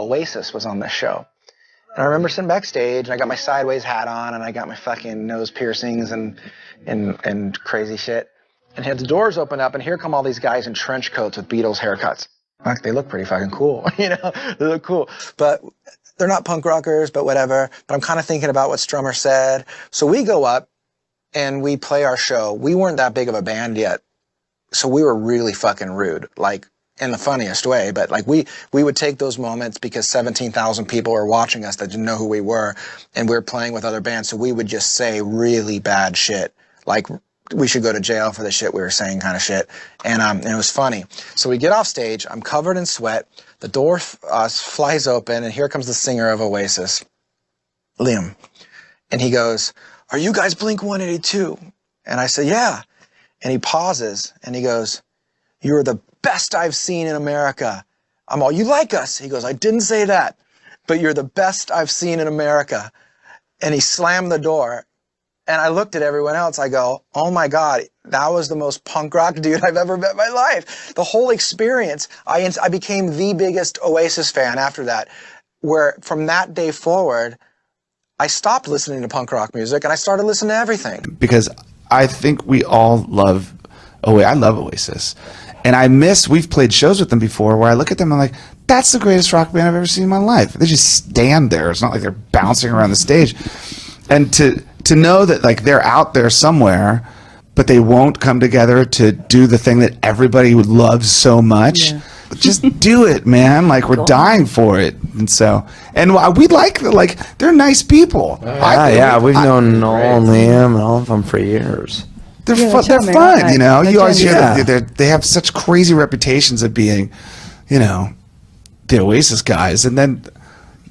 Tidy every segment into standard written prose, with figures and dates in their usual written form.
Oasis was on this show. And I remember sitting backstage, and I got my sideways hat on, and I got my fucking nose piercings and crazy shit. And had the doors open up, and here come all these guys in trench coats with Beatles haircuts. Fuck, they look pretty fucking cool, you know? They look cool. But they're not punk rockers, but whatever. But I'm kind of thinking about what Strummer said. So we go up, and we play our show. We weren't that big of a band yet, so we were really fucking rude, like, in the funniest way. But like we would take those moments because 17,000 people were watching us that didn't know who we were, and we were playing with other bands, so we would just say really bad shit, like we should go to jail for the shit we were saying kind of shit. And it was funny. So we get off stage, I'm covered in sweat, the door flies open, and here comes the singer of Oasis, Liam. And he goes, "Are you guys Blink-182?" And I said, "Yeah." And he pauses, and he goes, "You're the best I've seen in America." I'm all, "You like us?" He goes, "I didn't say that, but you're the best I've seen in America." And he slammed the door. And I looked at everyone else. I go, "Oh my God, that was the most punk rock dude I've ever met in my life." The whole experience, I became the biggest Oasis fan after that, where from that day forward, I stopped listening to punk rock music and I started listening to everything. Because I think we all love, I love Oasis. And we've played shows with them before where I look at them and I'm like, that's the greatest rock band I've ever seen in my life. They just stand there. It's not like they're bouncing around the stage. And to know that like they're out there somewhere, but they won't come together to do the thing that everybody loves so much. Yeah. Just do it, man. Like we're dying for it. And so, and we like they're nice people. We've known Noel and Liam and all of them for years. They're fun, you know. You always hear that they have such crazy reputations of being, you know, the Oasis guys, and then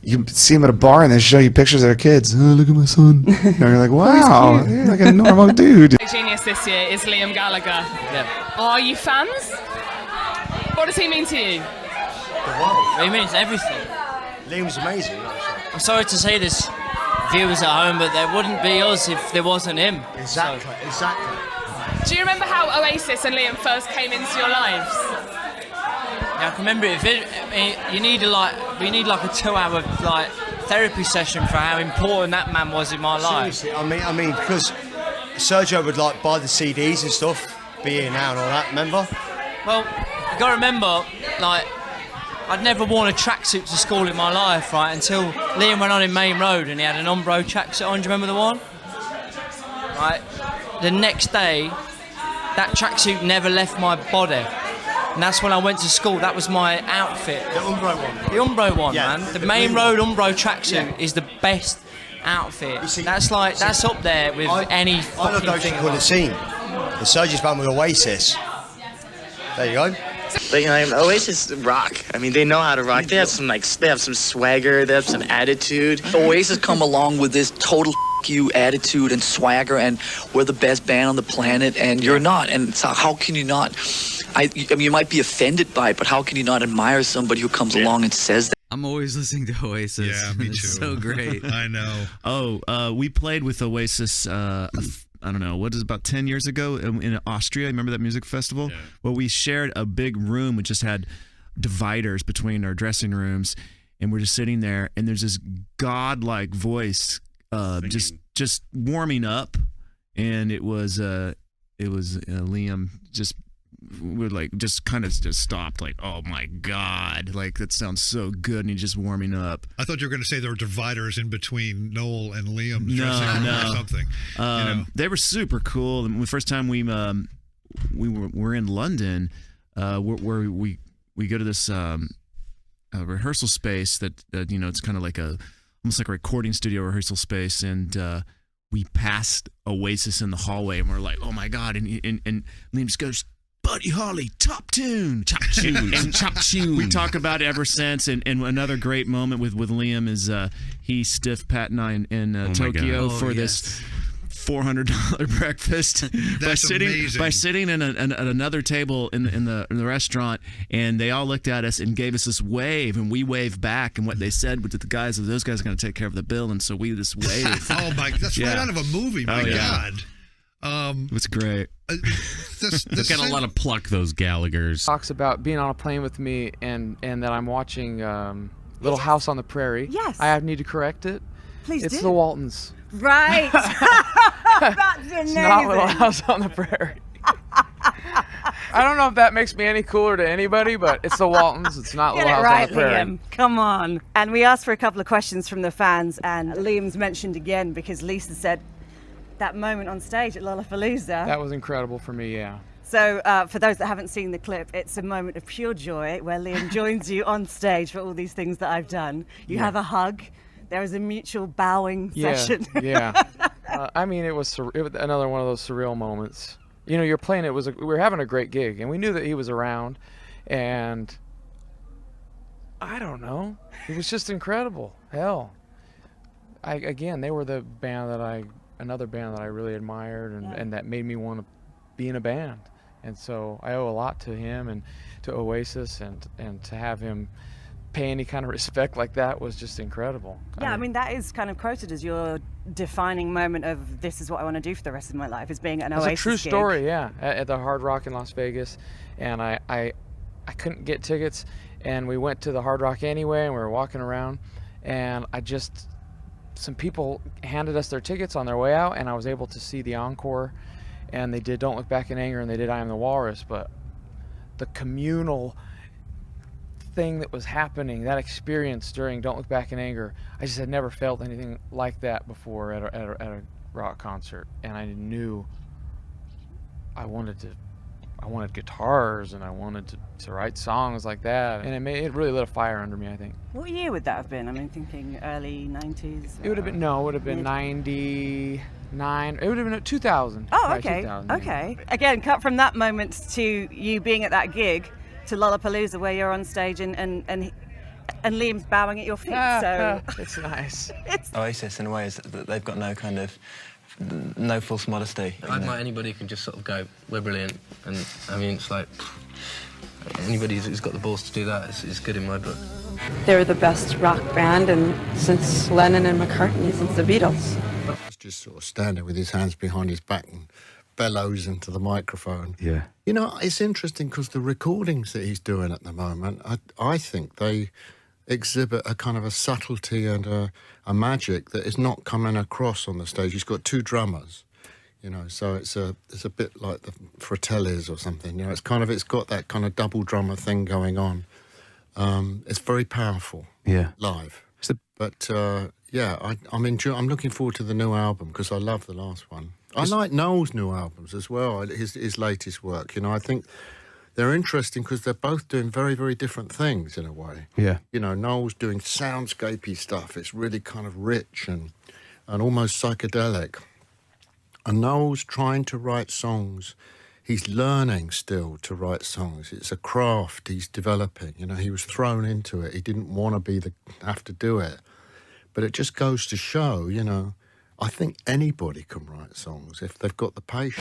you see them at a bar and they show you pictures of their kids. "Oh, look at my son." And you're like, "Wow, you're like a normal dude." Genius this year is Liam Gallagher. Yeah. Are you fans? What does he mean to you? The world. He means everything. Liam's amazing. I'm sorry to say this, viewers at home, but there wouldn't be us if there wasn't him. Exactly. Do you remember how Oasis and Liam first came into your lives? Yeah, I can remember it. We need like a 2-hour like therapy session for how important that man was in my life. Seriously, I mean, because Sergio would like buy the CDs and stuff, Be Here Now and all that. Remember? Well, you got to remember, like, I'd never worn a tracksuit to school in my life, right, until Liam went on in Main Road and he had an Umbro tracksuit on. Do you remember the one? Right. The next day, that tracksuit never left my body. And that's when I went to school. That was my outfit. The Umbro one. The Umbro one, yeah, man. The Main Road Umbro tracksuit is the best outfit. You see, that's up there with any fucking I love those thing. you couldn't have seen. The Sergio's band with Oasis. There you go. But, you know, Oasis rock. I mean, they know how to rock. They have some swagger. They have some attitude. Oasis come along with this total you attitude and swagger, and we're the best band on the planet, and you're not. And so how can you not? I mean, you might be offended by it, but how can you not admire somebody who comes along and says that? I'm always listening to Oasis. Yeah, me too. It's so great. I know. We played with Oasis. I don't know, about 10 years ago in Austria. Remember that music festival? Yeah. Well, we shared a big room. We just had dividers between our dressing rooms, and we're just sitting there, and there's this godlike voice just warming up, and it was Liam we're like just kind of just stopped, like, oh my God, like that sounds so good, and he's just warming up. I thought you were going to say there were dividers in between Noel and Liam no. or something. They were super cool. And the first time we were in London, where we go to this rehearsal space that you know, it's kind of like almost like a recording studio rehearsal space, and we passed Oasis in the hallway, and we're like, oh my God, and Liam just goes, Buddy Holly, top tune. Top tune. and top tune. We talk about it ever since. And another great moment with Liam is he stiffed Pat and I in Tokyo for this $400 breakfast by sitting in at another table in the restaurant, and they all looked at us and gave us this wave, and we waved back, and what they said was that those guys are going to take care of the bill, and so we just waved. Oh my, that's right out of a movie. My God. It was great. They've got a lot of pluck, those Gallaghers. Talks about being on a plane with me and that I'm watching Little House on the Prairie. Yes. I need to correct it. Please It's do. the Waltons. Right. That's amazing. It's not Little House on the Prairie. I don't know if that makes me any cooler to anybody, but it's the Waltons. It's not Get Little it House right, on the Prairie. Liam. Come on. And we asked for a couple of questions from the fans, and Liam's mentioned again because Lisa said that moment on stage at Lollapalooza. That was incredible for me, yeah. So for those that haven't seen the clip, it's a moment of pure joy where Liam joins you on stage for all these things that I've done. You have a hug. There is a mutual bowing session. Yeah. I mean, it was another one of those surreal moments. You know, you're playing. We were having a great gig, and we knew that he was around, and I don't know. It was just incredible. Hell, again, they were another band that I really admired, and that made me want to be in a band. And so I owe a lot to him and to Oasis, and to have him pay any kind of respect like that was just incredible. Yeah, I mean, that is kind of quoted as your defining moment of this is what I want to do for the rest of my life, is being an Oasis It's a true gig. story, yeah. At the Hard Rock in Las Vegas, and I couldn't get tickets, and we went to the Hard Rock anyway, and we were walking around, and some people handed us their tickets on their way out, and I was able to see the encore, and they did Don't Look Back in Anger, and they did I Am the Walrus, but the communal thing that was happening, that experience during Don't Look Back in Anger, I just had never felt anything like that before at a rock concert, and I knew I wanted guitars, and I wanted to write songs like that, and it really lit a fire under me, I think. What year would that have been? I mean, thinking early 90s? It would have been 99, it would have been 2000. Oh, Right, okay, 2000, okay. Again, cut from that moment to you being at that gig to Lollapalooza where you're on stage and Liam's bowing at your feet, so... It's nice. Oasis, in a way, is that they've got no false modesty. I admire anybody who can just sort of go, we're brilliant, and I mean, it's like, anybody who's got the balls to do that is good in my book. They're the best rock band, and since Lennon and McCartney, since the Beatles. He's just sort of standing with his hands behind his back and bellows into the microphone. Yeah. You know, it's interesting because the recordings that he's doing at the moment, I think they exhibit a kind of a subtlety and a magic that is not coming across on the stage. He's got two drummers, you know, so it's a bit like the Fratellis or something. You know, it's got that kind of double drummer thing going on. It's very powerful. Yeah. Live. But yeah, I'm looking forward to the new album because I love the last one. I like Noel's new albums as well, his latest work. You know, I think they're interesting because they're both doing very, very different things in a way. Yeah. You know, Noel's doing soundscapey stuff. It's really kind of rich and almost psychedelic. And Noel's trying to write songs. He's learning still to write songs. It's a craft he's developing. You know, he was thrown into it. He didn't want to have to do it. But it just goes to show, you know, I think anybody can write songs if they've got the patience.